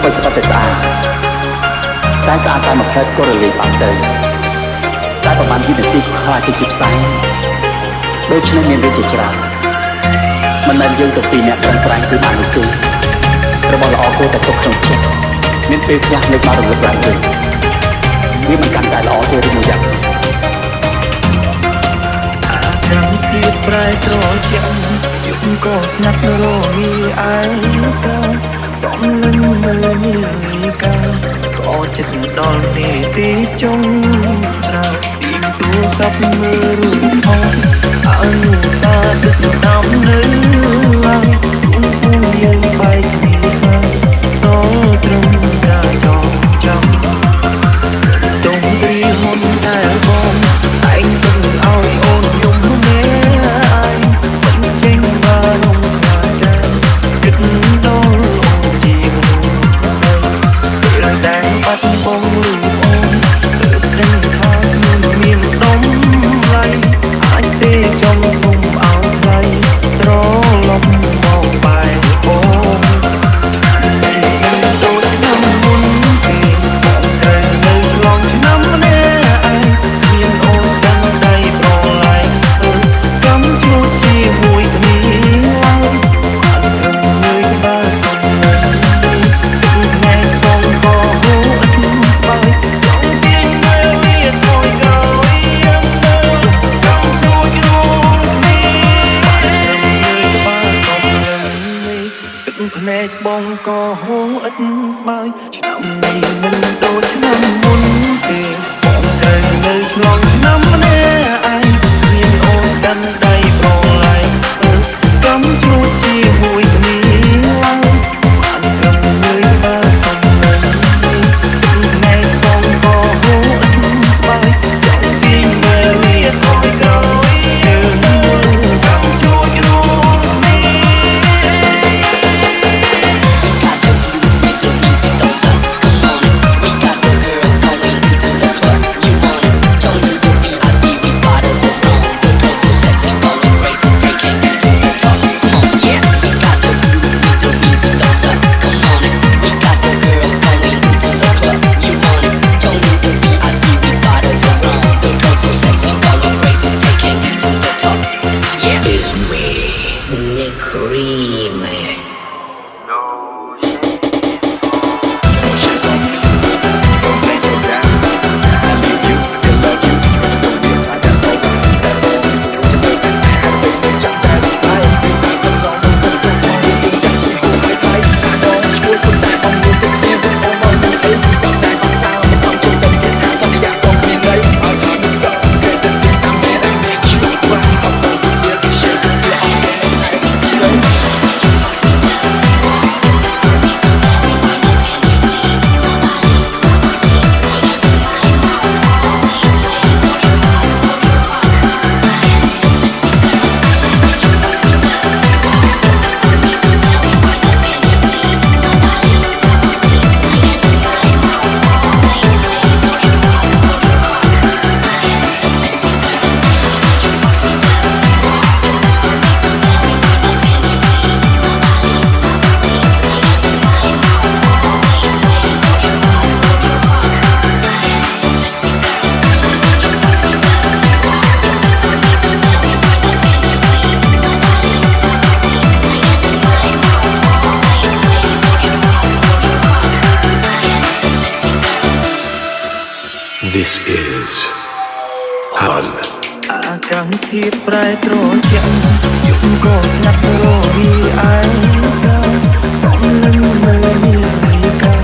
ពេចតែស្អាតតែស្អាតតែមួយផ្លែក៏រលាយបាត់ទៅតែប្រហែលវិនាទីក៏ខ្លាចទៅជាផ្សែងដូច្នេះមានរឿងជាច្រើនមិនមែនយើងទៅពីអ្នកប្រឹងប្រែងគឺបាននោះទេរបស់ល្អគួរតែទុកក្នុងចិត្តមានពេលខ្លះនៅបានរលឹកឡើងវិញវាមិនកាន់តែល្អទេឬមួយយ៉ាងចាំស្ទាបប្រែត្រជាក់យប់ក៏ស្ងាត់រមីឯកាសំលឹងមើលនាលីកាក៏ចិត្តដល់ទីចុងក្រៅទីទូរស័ព្ទមើលរូបថតអនុសាដឹកដំនៅឡើយគុំពុំយើងបែកគ្នាហើយសល់ត្រឹមការចងចាំទុំព្រីមុនតែបងឯងទៅឲ្យអូនយំម្នាក់ឯងមិនចេញបានលំខ្លាចការគិតដល់អូនជាមនុស្សស្រីពេលតែបាត់បងឬអូនទើបដឹងថាស្មូនមានដំឡៃអាចទេចង់សុំឲ្យថ្លៃត្រឡប់មកបែរអូនដូចឆ្នាំមុនទេបងត្រូវនៅឆ្លងឆ្នាំម្នាក់ឯងគ្មានអូនកាន់ដៃប្រឡែងកំជួចជាមួយគ្នាឡើយអត់ត្រឹមមួយក្បាលសុំនៅណែបងក៏ហូរឥតស្បើយចង់ទាញនៅវាថយក្រោយយ៉ាងនៅកំជួចរួមគ្នាអត់ត្រឹមមួយក្បាលសុំនៅទឹកភ្នែកបងក៏ហូរឥតស្បើយឆ្នាំនេះមិនដូចឆ្នាំមុនទេបងត្រូវនៅឆ្លងឆ្នាំម្នាក់ឯងគ្មានអូនកាន់ដៃប្រឡែងកំជួចជាមួយគ្នាឡើយបានត្រឹមមួយក្បាលសុំនៅណែបងក៏ហូរឥតស្បើយចង់ទាញមើលវាថយក្រោយយើងកំជួចរួមគ្នា This is Han អាកាសធាតុប្រែត្រជាក់យប់ក៏ស្ងាត់រមីឯកាសំលឹងមើលនាលីកា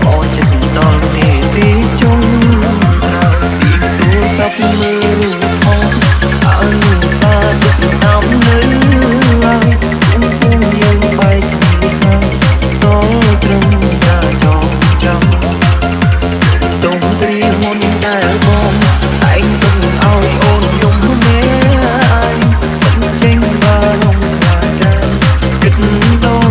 ក៏ចិត្តដល់ទីចុងក្រៅទីទូរស័ព្ទមើលរូបថតអនុសាដឹកដំនៅឡើយគុំពុំយើងបែកគ្នាហើយសល់ត្រឹមការចងចាំទុំព្រីមុនដែលបងឯងទៅឲ្យអូនយំម្នាក់ឯងមិនចេញបានលំខ្លាចការគិតដល់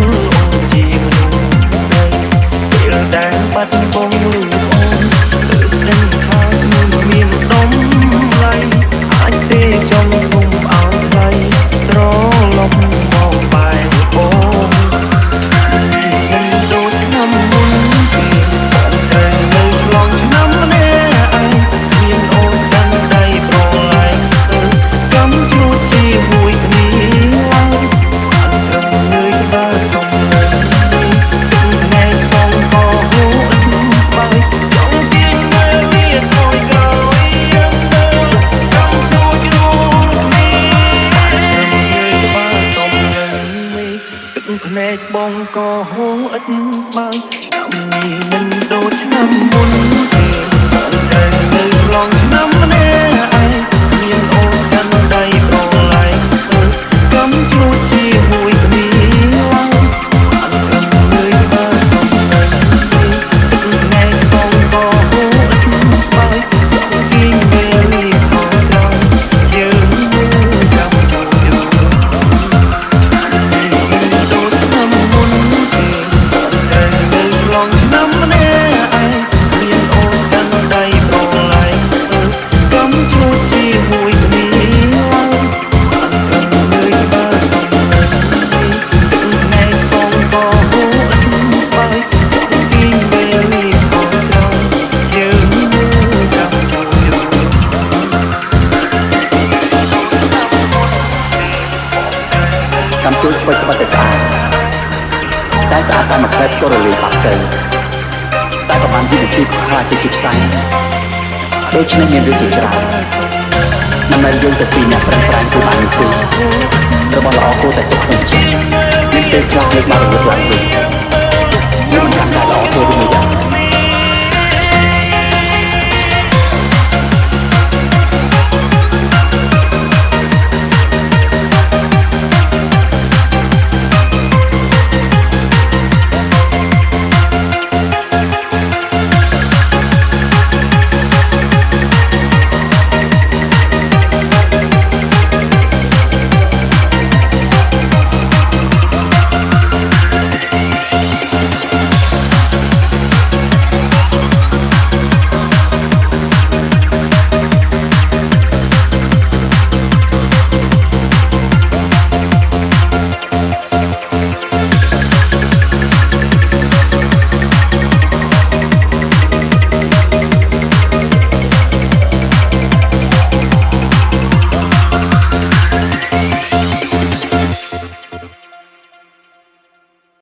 បងក៏ហូរឥតស្បើយឆ្នាំនេះមិនដូចឆ្នាំមុនទេបងត្រូវនៅឆ្លងឆ្នាំម្នាក់ឯងគ្មានអូនកាន់ដៃប្រឡាយកំជួចជាមួយគ្នាឡើងអត់ត្រឹមលើបើសំណែងបងក៏ហូរឥតស្បើយចង់គៀងពេលខំក្រោយយើងមើលកំជួចឆ្នាំម្នាក់ឯងគ្មានអូនកាន់ដៃប្រឡាយកំជួចជាមួយគ្នាឡើងអត់ត្រឹមលើបើសំណែងបងក៏ហូរឥតស្បើយចង់គៀងពេលខំក្រោយយើងមើលកំជួចកំជួចធ្វើច្បាប់តែស្អាតតែស្អាតតែមួយផ្លែក៏រលាយបាត់ទៅតែប្រហែលវិនាទីខ្លាចទៅជាផ្សែងដូច្នេះមានរឿងជាច្រើនមិនមែនយើងទៅពីអ្នកប្រឹងប្រែងគឺបានទេរបស់ល្អគួរតែស្គាល់ជាមានពេលខ្លះលេខបានរត់ឡើងវិញ